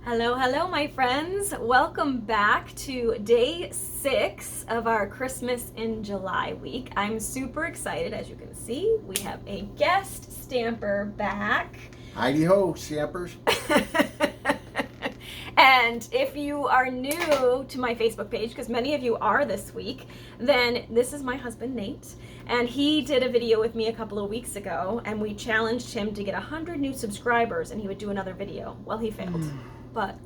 Hello, hello, my friends. Welcome back to day 6 of our Christmas in July week. I'm super excited. As you can see, we have a guest stamper back. Heidi ho, stampers. And if you are new to my Facebook page, because many of you are this week, then this is my husband, Nate. And he did a video with me a couple of weeks ago, and we challenged him to get 100 new subscribers, and he would do another video. Well, he failed. But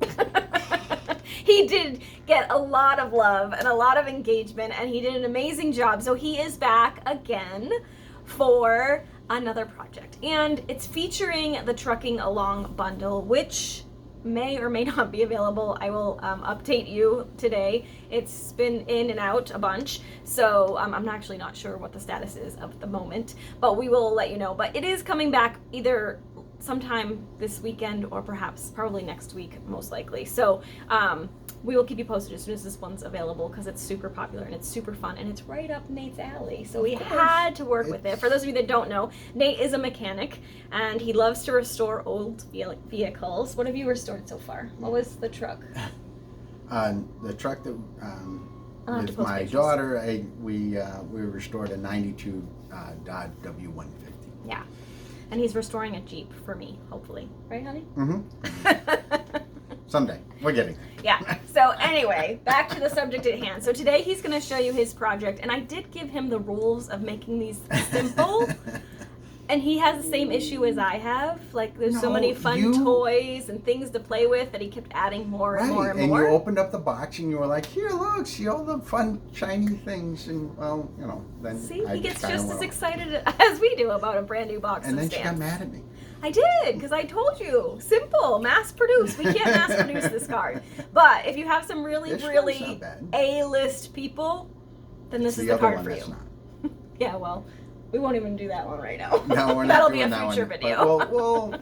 he did get a lot of love and a lot of engagement, and he did an amazing job. So he is back again for another project, and it's featuring the Trucking Along bundle, which may or may not be available. I will update you today. It's been in and out a bunch, so I'm actually not sure what the status is of the moment, but we will let you know. But it is coming back either sometime this weekend or perhaps probably next week, most likely. So we will keep you posted as soon as this one's available, because it's super popular and it's super fun and it's right up Nate's alley. So we had to work with it. For those of you that don't know, Nate is a mechanic and he loves to restore old vehicles. What have you restored so far? What was the truck? The truck that with my pictures. daughter, we restored a '92 Dodge W150. Yeah. And he's restoring a Jeep for me, hopefully. Right, honey? Mm-hmm. Someday. We're getting there. Yeah. So anyway, back to the subject at hand. So today he's going to show you his project, and I did give him the rules of making these simple. And he has the same issue as I have. Like, there's so many fun toys and things to play with that he kept adding more and more and and more. you opened up the box and you were like, here, look, see all the fun, shiny things. And, well, you know, then See, I he gets kinda just went as on. excited as we do about a brand new box And of then she got stamps. mad at me. I did, because I told you. Simple, mass produce. We can't mass produce this card. But if you have some really, This one's really not bad. A-list people, then this It's is the the other card one for that's you. not. Yeah, well, we won't even do that one right now. No, we're not That'll doing be a that future one. video. But we'll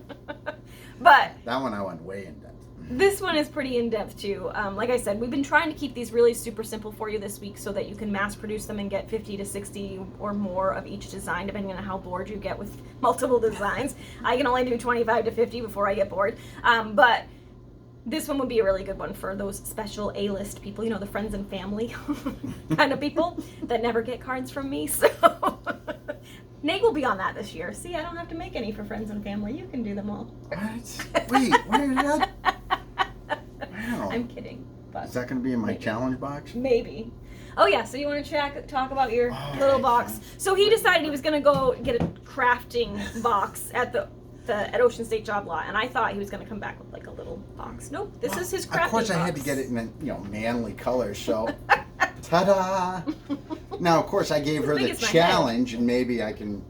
But that one I went way in depth. this one is pretty in-depth too. Like I said, we've been trying to keep these really super simple for you this week so that you can mass produce them and get 50 to 60 or more of each design, depending on how bored you get with multiple designs. I can only do 25 to 50 before I get bored. But this one would be a really good one for those special A-list people, you know, the friends and family kind of people that never get cards from me. So Nate will be on that this year. See, I don't have to make any for friends and family. You can do them all. What? Wait, where did that? Wow. I'm kidding. But Is that going to be in my maybe. challenge box? Maybe. Oh yeah, so you want to talk about your little right, box. fine. So he decided he was going to go get a crafting box at Ocean State Job Lot, and I thought he was going to come back with like a little box. Nope, this is his crafting box. Of course, I had to get it in manly colors. So, ta-da! Now, of course, I gave her As big the as my challenge, and maybe I can,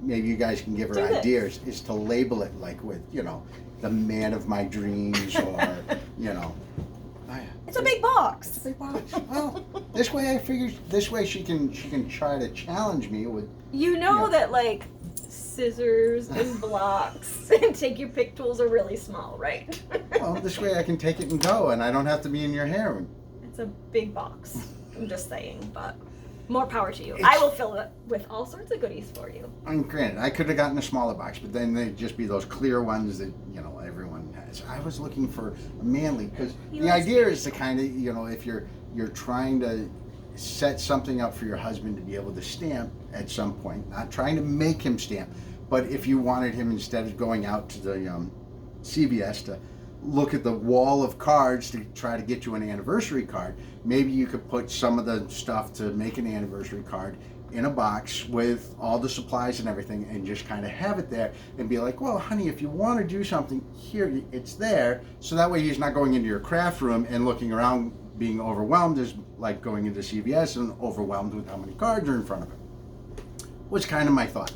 maybe you guys can give her Do this. ideas. Is to label it like with, the man of my dreams, or, It's a big box. Big box. Well, this way I figured. This way she can try to challenge me with. You know Yeah. that like scissors and blocks and take your pick tools are really small, right? Well, this way I can take it and go, and I don't have to be in your hair. It's a big box. I'm just saying, but more power to you. It's- I will fill it with all sorts of goodies for you. I mean, granted, I could have gotten a smaller box, but then they'd just be those clear ones that everyone has. I was looking for a manly, because He the likes idea is to kind of if you're trying to set something up for your husband to be able to stamp at some point, not trying to make him stamp, but if you wanted him, instead of going out to the CVS to look at the wall of cards to try to get you an anniversary card, maybe you could put some of the stuff to make an anniversary card in a box with all the supplies and everything, and just kind of have it there and be like, well, honey, if you want to do something here, it's there. So that way he's not going into your craft room and looking around being overwhelmed, as like going into CVS and overwhelmed with how many cards are in front of him. Was kind of my thought.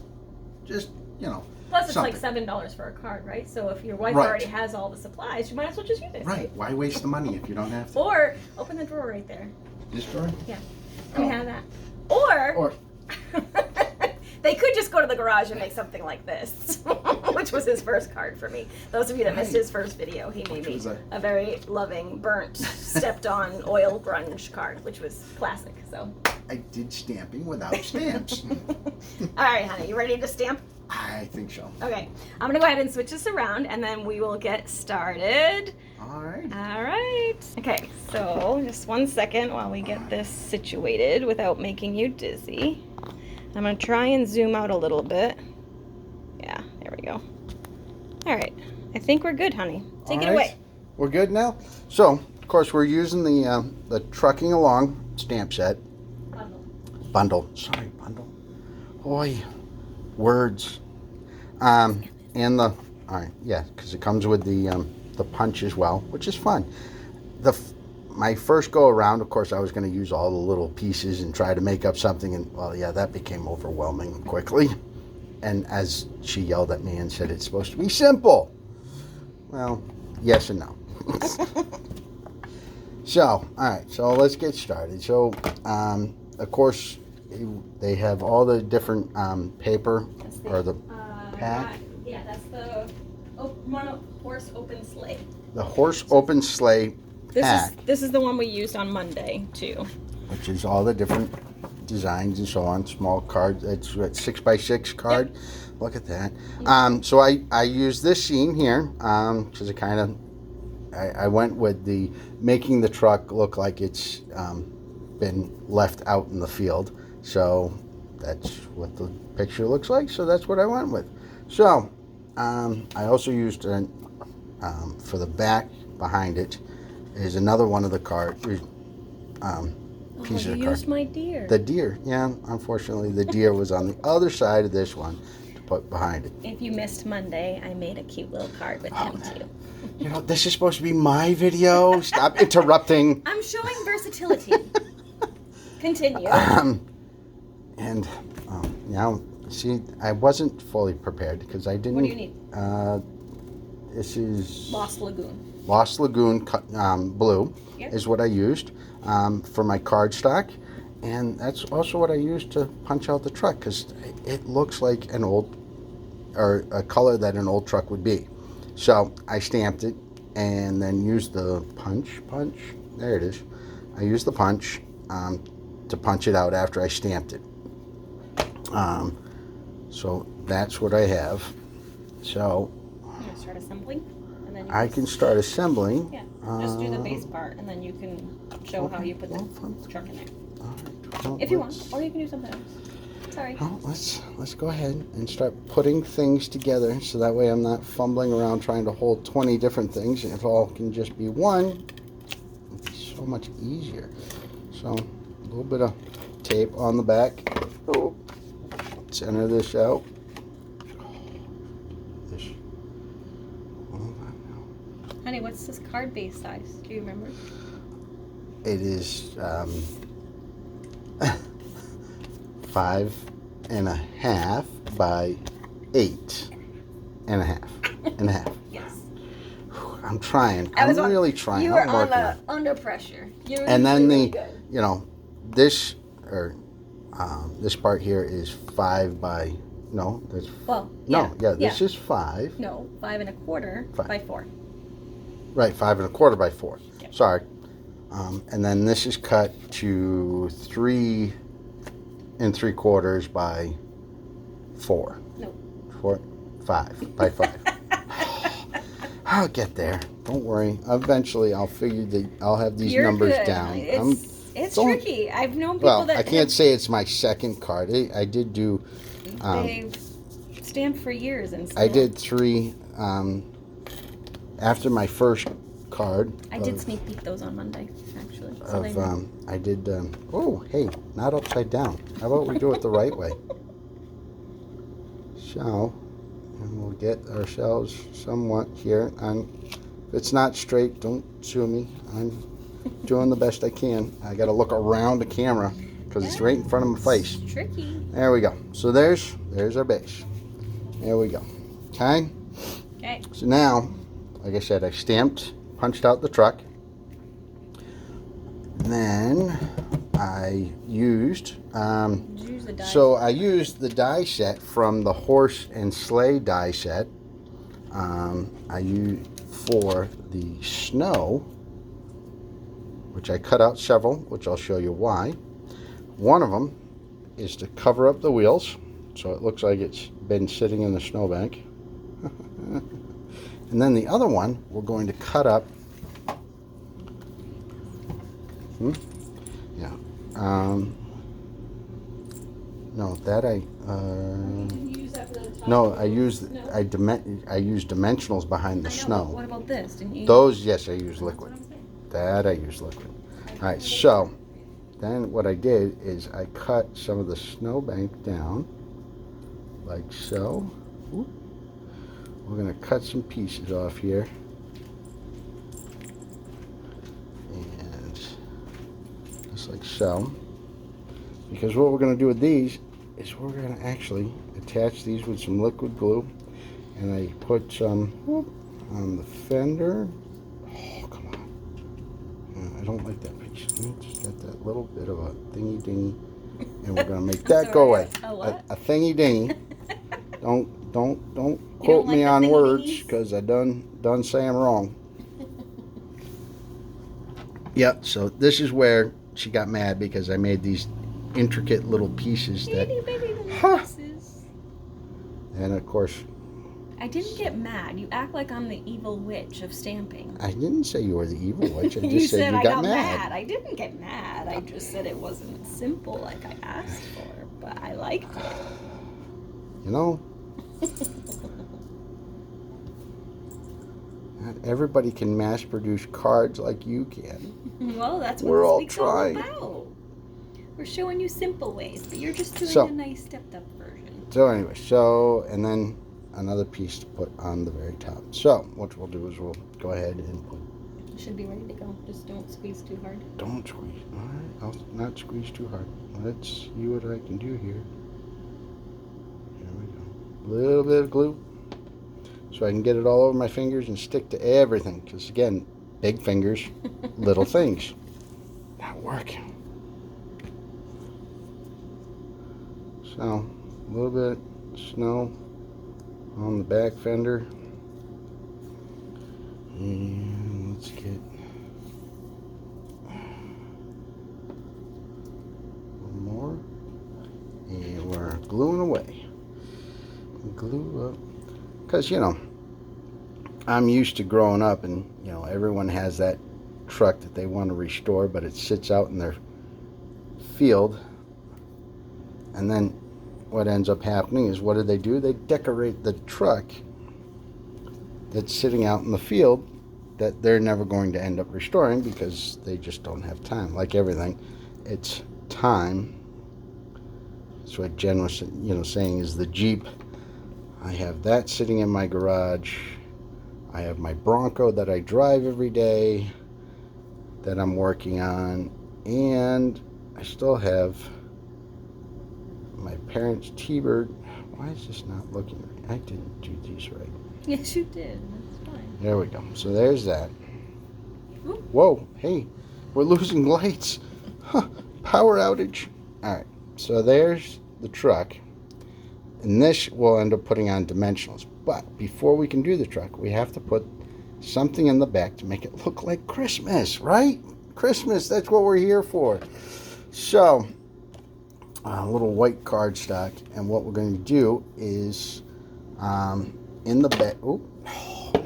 Just, Plus, it's something. like $7 for a card, right? So if your wife Right. already has all the supplies, you might as well just use it. Right. Why waste the money if you don't have to? Or open the drawer right there. This drawer? Yeah. Can we Oh. have that? Or Or they could just go to the garage and make something like this, which was his first card for me. Those of you that missed Right. his first video, he made Which me was a very loving, burnt, stepped-on oil grunge card, which was classic. So, I did stamping without stamps. all right, honey, you ready to stamp? I think so. Okay, I'm gonna go ahead and switch this around, and then we will get started. All right. All right. Okay, so just 1 second while we get this situated without making you dizzy. I'm gonna try and zoom out a little bit. Yeah, there we go. All right, I think we're good, honey. Take it away. We're good now. So, of course, we're using the Trucking Along stamp set. Bundle. Sorry, bundle. Boy, words. And all right, yeah, because it comes with the punch as well, which is fun. My first go around, of course, I was going to use all the little pieces and try to make up something, and well, yeah, that became overwhelming quickly. And as she yelled at me and said, it's supposed to be simple. Well, yes and no. So, all right, so let's get started. So, of course, they have all the different paper or the pack. Yeah, that's the horse open sleigh. The horse open sleigh pack. This is the one we used on Monday too. Which is all the different designs and so on. Small card. It's a 6x6 card. Yep. Look at that. So I used this scene here because it kind of I went with the making the truck look like it's been left out in the field. So that's what the picture looks like. So that's what I went with. So I also used for the back behind it is another one of the card pieces of you card. used my deer. The deer, yeah. Unfortunately, the deer was on the other side of this one to put behind it. If you missed Monday, I made a cute little card with him too. You know, this is supposed to be my video. Stop interrupting. I'm showing versatility. Continue. And now, see, I wasn't fully prepared because I didn't. What do you need? This is Lost Lagoon. Lost Lagoon blue Yep. is what I used for my cardstock, and that's also what I used to punch out the truck because it looks like an old or a color that an old truck would be. So I stamped it and then used the punch. There it is. I used the punch to punch it out after I stamped it. So that's what I have. So I'm gonna start assembling, and then I can start assembling. Yeah, just do the base part, and then you can show how you put the truck in there. All right. Well, If you want, or you can do something else. Sorry. Well, let's go ahead and start putting things together, so that way I'm not fumbling around trying to hold 20 different things. If all can just be one, it'd be so much easier. So a little bit of tape on the back. Oh, center this out. Honey, what's this card base size? Do you remember? It is 5.5 by 8.5. Yes. I'm trying. I'm really trying. You were I'm under pressure. And then really good. you know, this this part here is 5 by this is 5. No, 5 1/4 by 4. Right, 5 1/4 by 4. Yep. Sorry. And then this is cut to 3 3/4 by 4. No. 5 by 5. I'll get there. Don't worry. Eventually, I'll have these numbers good. down. It's tricky. I've known people that I can't say it's my second card. I did do. They've stamped for years and still. I did 3 after my first card. I did sneak peek those on Monday, actually. So I did. Oh, hey, not upside down. How about we do it the right way? So, and we'll get ourselves somewhat here. And if it's not straight, don't sue me. I'm doing the best I can. I got to look around the camera because it's right in front of my face. It's tricky. There we go. So there's our base. There we go. Okay. Okay. So now, like I said, I punched out the truck. Then I used. I used the die set from the horse and sleigh die set. I used for the snow, which I cut out several, which I'll show you why. One of them is to cover up the wheels, so it looks like it's been sitting in the snowbank. And then the other one, we're going to cut up Yeah. No, that I. Didn't you use that for the top? No, I used No. I used dimensionals behind the I know, snow. but what about this? Didn't you? Those, yes, I use That's what liquid. I'm saying. That I use liquid. All right, so then what I did is I cut some of the snowbank down, like so. Oop. We're gonna cut some pieces off here, and just like so. Because what we're gonna do with these is we're gonna actually attach these with some liquid glue, and I put some on the fender. Oh, come on. I don't like that piece. It's got that little bit of a thingy dingy, and we're gonna make that go away. A what? A thingy dingy. Don't don't quote like me the on thingy words, dingies? because I done say I'm wrong. Yep. So this is where she got mad because I made these intricate little pieces that. Itty bitty little Huh. pieces. And of course, I didn't get mad. You act like I'm the evil witch of stamping. I didn't say you were the evil witch. I just You said said you I got got mad. mad. I didn't get mad. I just said it wasn't simple like I asked for, but I liked it. You know, not everybody can mass produce cards like you can. Well, that's what We're this all week's trying. all about. We're showing you simple ways, but you're just doing So- a nice stepped up version. So anyway, and then another piece to put on the very top. So what we'll do is we'll go ahead and put. It should be ready to go. Just don't squeeze too hard. Don't squeeze. All right, I'll not squeeze too hard. Let's see what I can do here. Here we go. A little bit of glue, so I can get it all over my fingers and stick to everything. Because again, big fingers, little things. Not working. So a little bit of snow on the back fender, and let's get more, and we're gluing away. Glue up, because I'm used to growing up, and everyone has that truck that they want to restore, but it sits out in their field, and then what ends up happening is, what do? They decorate the truck that's sitting out in the field that they're never going to end up restoring because they just don't have time. Like everything, it's time. That's what Jen was, saying is the Jeep. I have that sitting in my garage. I have my Bronco that I drive every day that I'm working on, and I still have my parents' T-Bird. Why is this not looking right? I didn't do these right. Yes, you did. That's fine. There we go. So there's that. Oop. Whoa, hey, we're losing lights. Huh, power outage. All right, so there's the truck. And this we'll end up putting on dimensionals. But before we can do the truck, we have to put something in the back to make it look like Christmas, right? Christmas, that's what we're here for. So, a little white cardstock, and what we're going to do is in the back. Oh,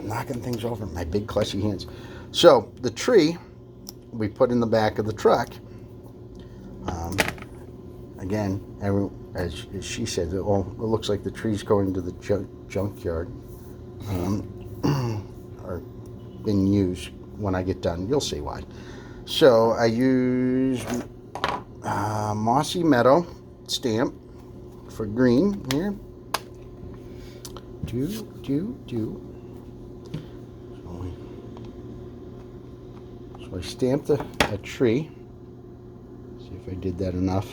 knocking things over, my big clutchy hands. So the tree we put in the back of the truck. Again, as she said, it looks like the tree's going to the junkyard, or been used. When I get done, you'll see why. So I use Mossy Meadow stamp for green here. So I stamped a tree. See if I did that enough.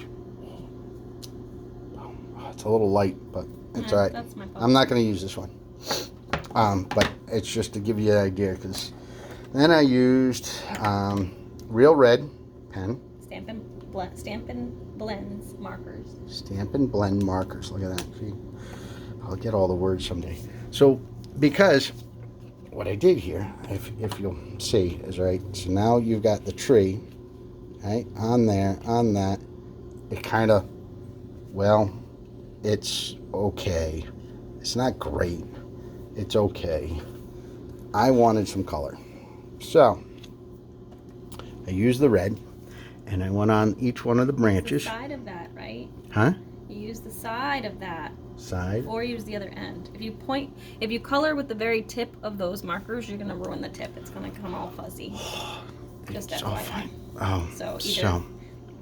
Oh, it's a little light, but it's all right. That's my fault. I'm not going to use this one. But it's just to give you an idea. Because then I used Real Red pen. Stampin' Blends markers. Stampin' Blend markers. Look at that. See? I'll get all the words someday. So, because what I did here, if you'll see, is right. So now you've got the tree, right, on there, on that. It kind of, well, it's okay. It's not great. It's okay. I wanted some color. So, I used the red. and I went on each one of the branches. The side of that, right? Huh? You use the side of that. Side. Or use the other end. If you color with the very tip of those markers, you're gonna ruin the tip. It's gonna come all fuzzy. Just It's FYI. all fine. Oh, So so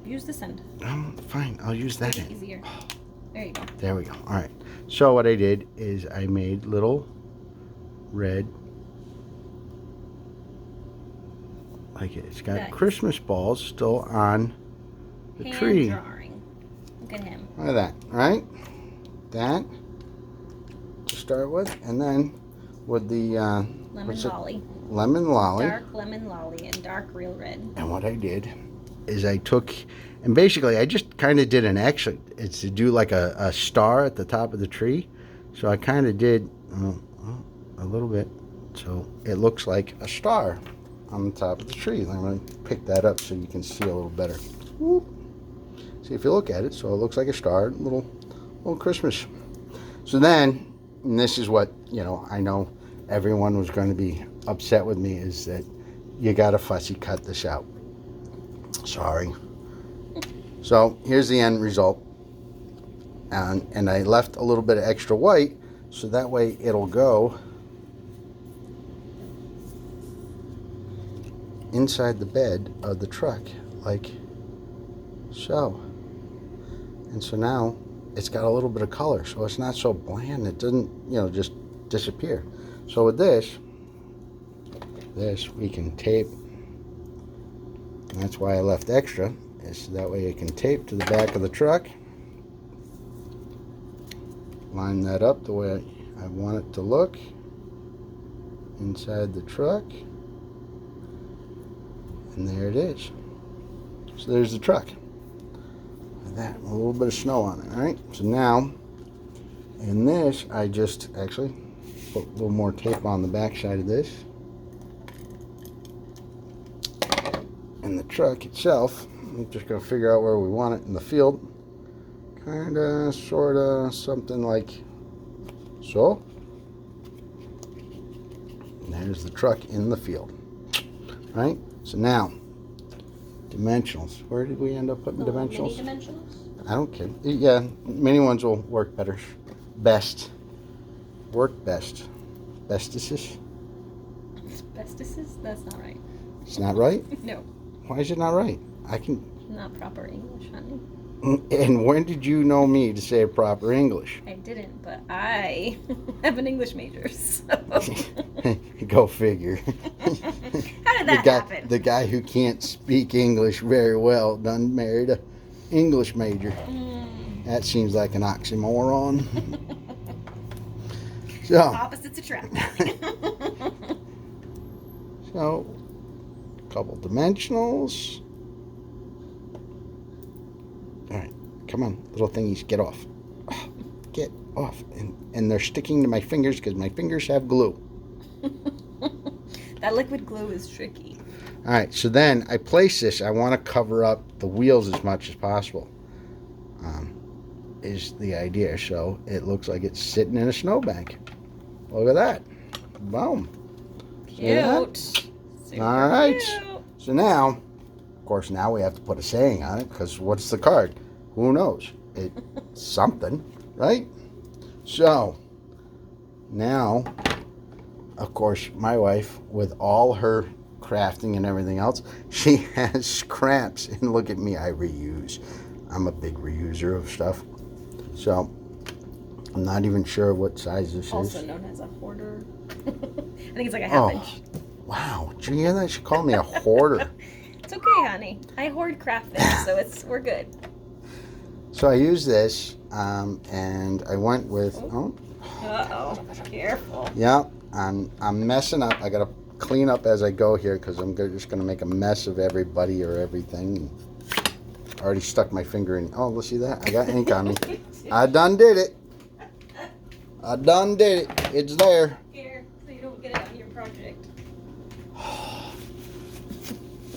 use this end. fine. I'll use that Make it end. easier. There you go. There we go. All right. So what I did is I made little red, like it's got Nice. Christmas balls still on the Hand tree. drawing. Look at him. Look at that, right? That to start with, and then with the Lemon lolly. lemon lolly. Dark lemon lolly and dark real red. And what I did is I took, and basically I just kind of did an action. It's to do like a star at the top of the tree. So I kind of did a little bit. So it looks like a star on the top of the tree. I'm going to pick that up so you can see a little better. Whoop. See if you look at it. So it looks like a star, little Christmas. So then, and this is what, I know everyone was going to be upset with me, is that you got to fussy cut this out. Sorry. So here's the end result. And I left a little bit of extra white so that way it'll go inside the bed of the truck like so. And so now it's got a little bit of color, so it's not so bland. It doesn't, just disappear. So with this we can tape. And that's why I left extra, is so that way it can tape to the back of the truck. Line that up the way I want it to look inside the truck. And there it is. So there's the truck. Like that, a little bit of snow on it, alright? So now, in this, I just actually put a little more tape on the back side of this. And the truck itself, I'm just going to figure out where we want it in the field. Kind of, sort of, something like so. And there's the truck in the field. Right? So now, dimensionals. Where did we end up putting dimensionals? Mini dimensionals? I don't care. Yeah, mini ones will work better. Best. Work best. Bestesses? Bestesses? That's not right. It's not right? No. Why is it not right? I can. Not proper English, honey. And when did you know me to say proper English? I didn't, but I have an English major, so. Go figure. How did that happen? The guy who can't speak English very well done married a English major. That seems like an oxymoron. So. Opposites attract. So, a couple dimensionals. All right, come on, little thingies, get off. Get off. And they're sticking to my fingers because my fingers have glue. That liquid glue is tricky. All right, so then I place this. I want to cover up the wheels as much as possible. Is the idea. So it looks like it's sitting in a snowbank. Look at that. Boom. Cute. Super All right. cute. So now, of course, now we have to put a saying on it because what's the card? Who knows? It's something, right? So now, of course, my wife, with all her crafting and everything else, she has scraps. And look at me, I reuse. I'm a big reuser of stuff. So I'm not even sure what size this Also is. known as a hoarder. I think it's like a half inch. Wow. Did you hear that? She called me a hoarder. It's okay, honey. I hoard craft things, so we're good. So I used this, and I went with. Uh-oh. Careful. Yeah, I'm messing up. I gotta clean up as I go here because I'm just gonna make a mess of everybody or everything. I already stuck my finger in. Oh, let's see that. I got ink on me. I done did it. I done did it. It's there. Here, so you don't get it on your project.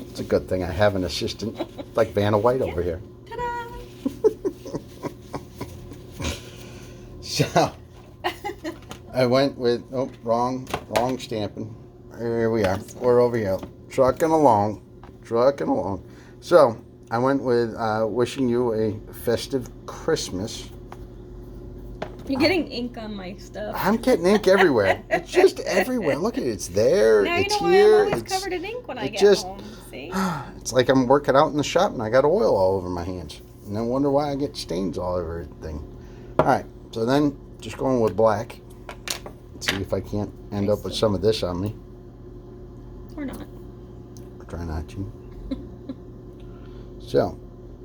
It's a good thing I have an assistant like Vanna White over here. Ta-da! So I went with wrong stamping. Here we are. We're over here trucking along. So I went with wishing you a festive Christmas. You're getting ink on my stuff. I'm getting ink everywhere. It's just everywhere. Look at it. It's there. Now you It's know here. why I'm always It's covered in ink when I it get just- home. See? It's like I'm working out in the shop and I got oil all over my hands. And I wonder why I get stains all over everything. All right. So then just going with black. Let's see if I can't end up with some of this on me. Or not. I'll try not to. So,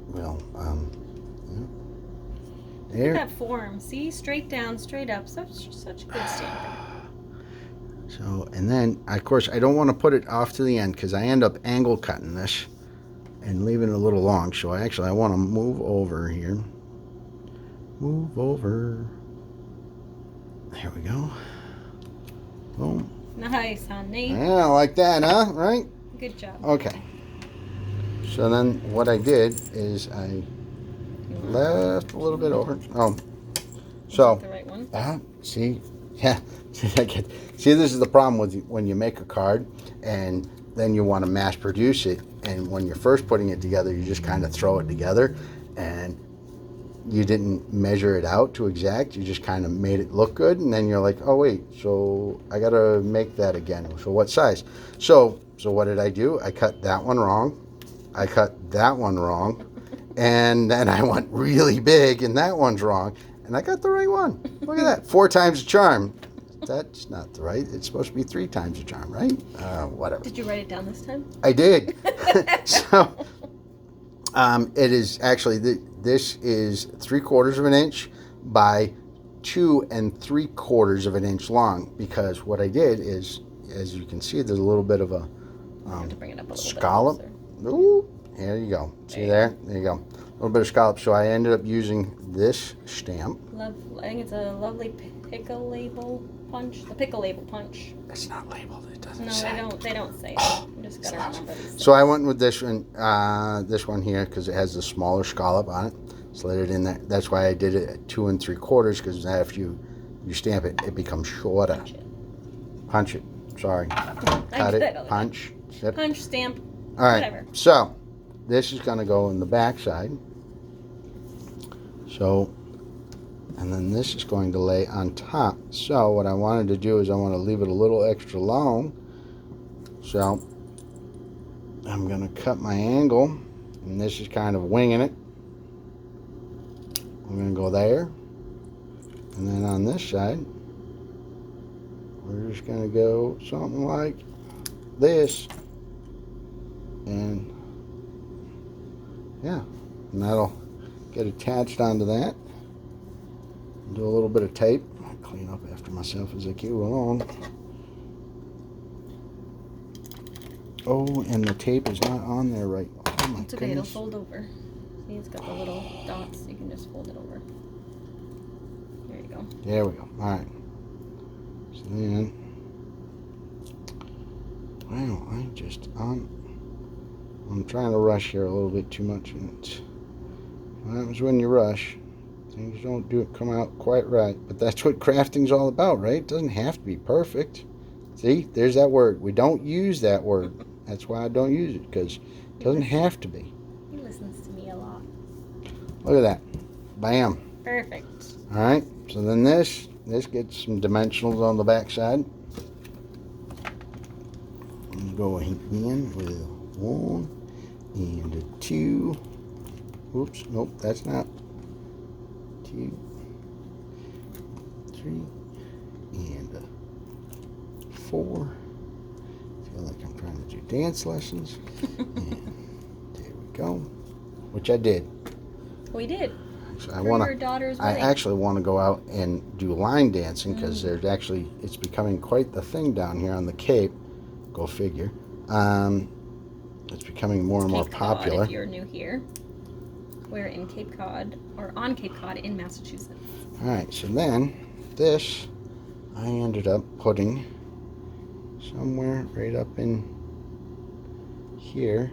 well, Look there. at that form. See? Straight down, straight up. Such good stamping. So, and then, of course, I don't want to put it off to the end because I end up angle cutting this and leaving it a little long. So I want to move over here. Move over. There we go. Boom. Nice, honey. Yeah, like that, huh? Right? Good job. Okay. So then what I did is I left a little bit over. Oh. So. The right one. See? Yeah. See, this is the problem with when you make a card and then you want to mass produce it. And when you're first putting it together, you just kind of throw it together and you didn't measure it out to exact. You just kind of made it look good. And then you're like, oh, wait, so I got to make that again. So what size? So what did I do? I cut that one wrong. I cut that one wrong. And then I went really big and that one's wrong. And I got the right one. Look at that. 4 times the charm. That's not the right. It's supposed to be 3 times the charm, right? Whatever. Did you write it down this time? I did. So it is actually, this is 3/4 of an inch by 2 3/4 of an inch long, because what I did is, as you can see, there's a little bit of a I have to bring it up a little scallop. bit Ooh, there you go. See there? There you go. A little bit of scallop. So I ended up using this stamp. I think it's a lovely pickle label punch. The pickle label punch. It's not labeled. It doesn't No, say. they don't say. I'm just gonna remember these. So I went with this one here because it has the smaller scallop on it. Slid it in there. That's why I did it at 2 3/4, because after you stamp it, it becomes shorter. Punch it. Sorry. Cut it. Punch. Yep. Punch, stamp. All right. Whatever. So this is going to go in the back side. So, and then this is going to lay on top. So what I wanted to do is I want to leave it a little extra long. So I'm going to cut my angle, and this is kind of winging it. I'm going to go there, and then on this side we're just going to go something like this, and yeah, and that'll get attached onto that. Do a little bit of tape. I'll clean up after myself as I go along. Oh, and the tape is not on there right. Oh my It's okay, it'll goodness. fold over. See, it's got the little dots. You can just fold it over. There you go. There we go. All right. So then, well, I'm trying to rush here a little bit too much. And what happens when you rush? Things don't come out quite right. But that's what crafting's all about, right? It doesn't have to be perfect. See, there's that word. We don't use that word. That's why I don't use it, because it doesn't have to be. He listens to me a lot. Look at that. Bam. Perfect. All right. So then this gets some dimensionals on the back side. I'm going in with a 1 and a 2. Oops, nope, that's not. 2, 3, and a 4. Feel like I'm trying to do dance lessons. And there we go. Which I did. We did. So For your daughter's I wedding. actually want to go out and do line dancing, because there's actually, it's becoming quite the thing down here on the Cape. Go figure. It's becoming more and more Cape Cod, popular. if you're new here. We're in Cape Cod, or on Cape Cod in Massachusetts. All right, so then this I ended up putting somewhere right up in here,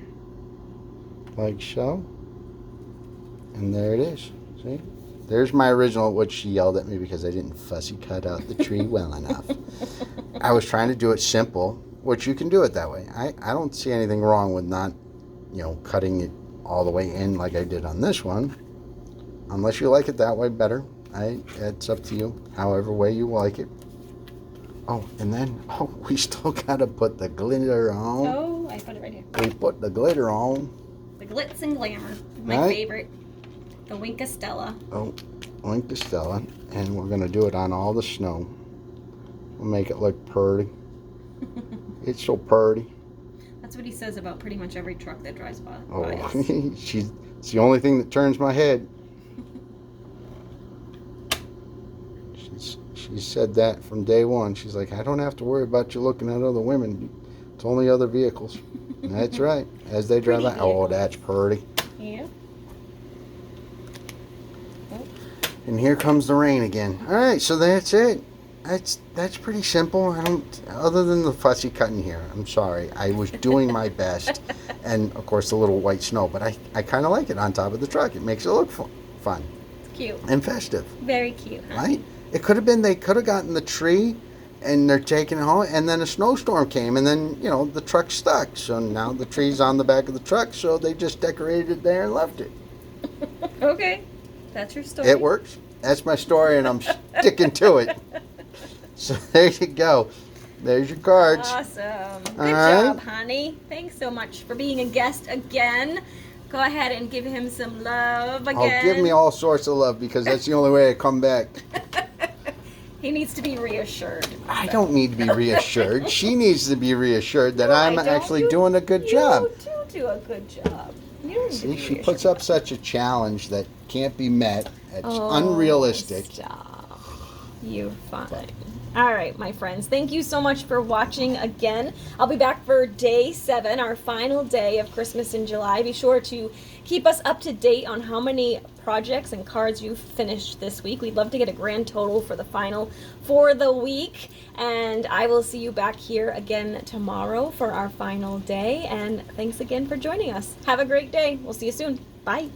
like so. And there it is. See? There's my original, which she yelled at me because I didn't fussy cut out the tree well enough. I was trying to do it simple, which you can do it that way. I don't see anything wrong with not, cutting it all the way in like I did on this one. Unless you like it that way better. It's up to you, however way you like it. Oh, and then, we still gotta put the glitter on. Oh, I put it right here. We put the glitter on. The glitz and glamour. My Right. favorite. The Wink of Stella. Oh, Wink of Stella. And we're gonna do it on all the snow. We'll make it look pretty. It's so pretty. That's what he says about pretty much every truck that drives by Oh, us. it's the only thing that turns my head. She said that from day one. She's like, I don't have to worry about you looking at other women. It's only other vehicles. And that's right. As they drive by, oh, that's pretty. Yeah. And here comes the rain again. All right, so that's it. That's pretty simple. Other than the fussy cutting here. I'm sorry. I was doing my best. And of course the little white snow, but I kind of like it on top of the truck. It makes it look fun It's cute. and festive, Very cute, huh? right? It could have been they could have gotten the tree and they're taking it home, and then a snowstorm came, and then, the truck's stuck. So now the tree's on the back of the truck, so they just decorated it there and left it. Okay. That's your story. It works. That's my story, and I'm sticking to it. So there you go. There's your cards. Awesome. Good right. job, honey. Thanks so much for being a guest again. Go ahead and give him some love again. Oh, give me all sorts of love, because that's the only way I come back. He needs to be reassured. I don't need to be reassured. She needs to be reassured that I'm I don't. actually doing a good job. You do a good job. You don't need to See, be she reassured puts up about such a challenge that can't be met. It's Oh, unrealistic. Stop. You're fine. All right, my friends. Thank you so much for watching again. I'll be back for day 7, our final day of Christmas in July. Be sure to keep us up to date on how many projects and cards you've finished this week. We'd love to get a grand total for the final for the week. And I will see you back here again tomorrow for our final day. And thanks again for joining us. Have a great day. We'll see you soon. Bye.